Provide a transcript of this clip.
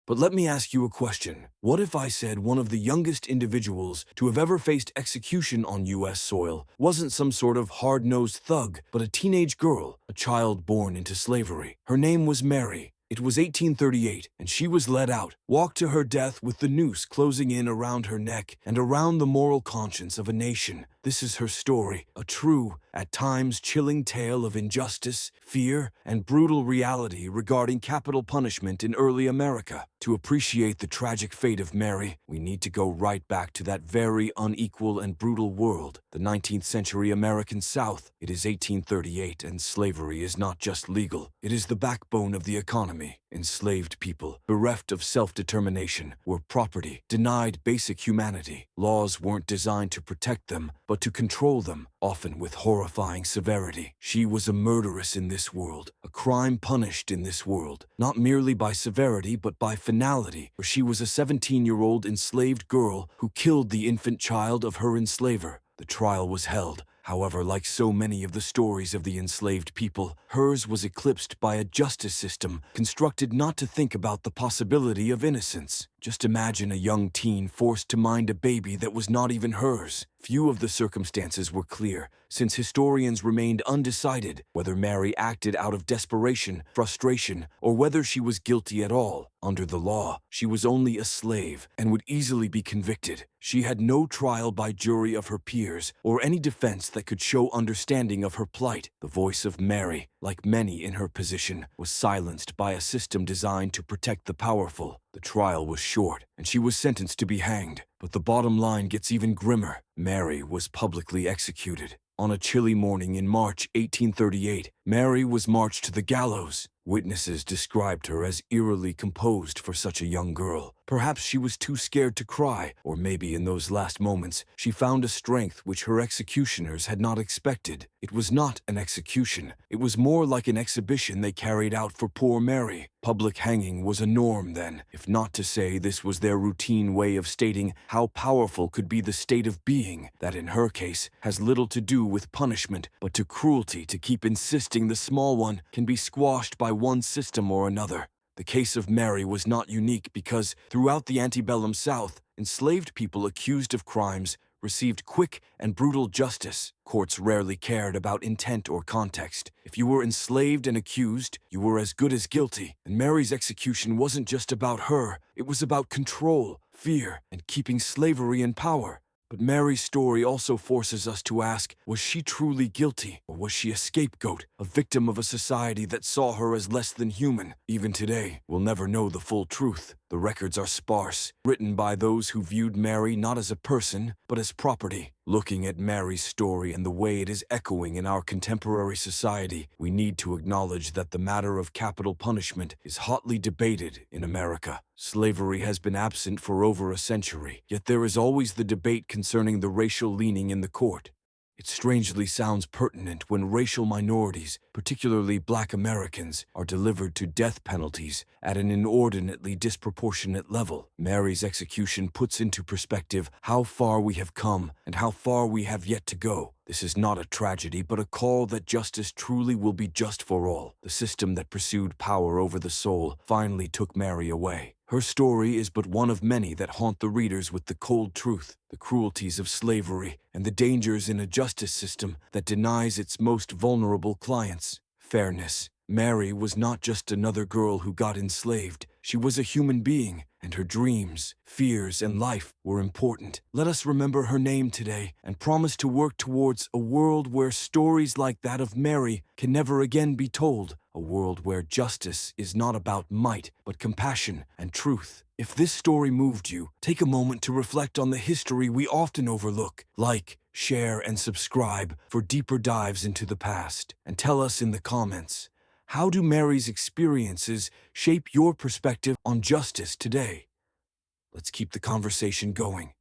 But let me ask you a question. What if I said one of the youngest individuals to have ever faced execution on U.S. soil wasn't some sort of hard-nosed thug, but a teenage girl, a child born into slavery? Her name was Mary. It was 1838, and she was led out, walked to her death with the noose closing in around her neck and around the moral conscience of a nation. This is her story, a true, at times chilling tale of injustice, fear, and brutal reality regarding capital punishment in early America. To appreciate the tragic fate of Mary, we need to go right back to that very unequal and brutal world, the 19th century American South. It is 1838, and slavery is not just legal, it is the backbone of the economy. Enslaved people, bereft of self-determination, were property, denied basic humanity. Laws weren't designed to protect them, but to control them, often with horrifying severity. She was a murderess in this world, a crime punished in this world, not merely by severity but by finality, for she was a 17-year-old enslaved girl who killed the infant child of her enslaver. The trial was held. However, like so many of the stories of the enslaved people, hers was eclipsed by a justice system constructed not to think about the possibility of innocence. Just imagine a young teen forced to mind a baby that was not even hers. Few of the circumstances were clear, since historians remained undecided whether Mary acted out of desperation, frustration, or whether she was guilty at all. Under the law, she was only a slave and would easily be convicted. She had no trial by jury of her peers or any defense that could show understanding of her plight. The voice of Mary, like many in her position, was silenced by a system designed to protect the powerful. The trial was short, and she was sentenced to be hanged. But the bottom line gets even grimmer. Mary was publicly executed. On a chilly morning in March 1838, Mary was marched to the gallows. Witnesses described her as eerily composed for such a young girl. Perhaps she was too scared to cry, or maybe in those last moments she found a strength which her executioners had not expected. It was not an execution. It was more like an exhibition they carried out for poor Mary. Public hanging was a norm then, if not to say this was their routine way of stating how powerful could be the state of being, that in her case has little to do with punishment, but to cruelty to keep insisting the small one can be squashed by one system or another. The case of Mary was not unique because, throughout the antebellum South, enslaved people accused of crimes received quick and brutal justice. Courts rarely cared about intent or context. If you were enslaved and accused, you were as good as guilty. And Mary's execution wasn't just about her, it was about control, fear, and keeping slavery in power. But Mary's story also forces us to ask, was she truly guilty, or was she a scapegoat, a victim of a society that saw her as less than human? Even today, we'll never know the full truth. The records are sparse, written by those who viewed Mary not as a person, but as property. Looking at Mary's story and the way it is echoing in our contemporary society, we need to acknowledge that the matter of capital punishment is hotly debated in America. Slavery has been absent for over a century, yet there is always the debate concerning the racial leaning in the court. It strangely sounds pertinent when racial minorities, particularly Black Americans, are delivered to death penalties at an inordinately disproportionate level. Mary's execution puts into perspective how far we have come and how far we have yet to go. This is not a tragedy, but a call that justice truly will be just for all. The system that pursued power over the soul finally took Mary away. Her story is but one of many that haunt the readers with the cold truth, the cruelties of slavery, and the dangers in a justice system that denies its most vulnerable clients fairness. Mary was not just another girl who got enslaved. She was a human being, and her dreams, fears, and life were important. Let us remember her name today and promise to work towards a world where stories like that of Mary can never again be told. A world where justice is not about might, but compassion and truth. If this story moved you, take a moment to reflect on the history we often overlook. Like, share, and subscribe for deeper dives into the past. And tell us in the comments, how do Mary's experiences shape your perspective on justice today? Let's keep the conversation going.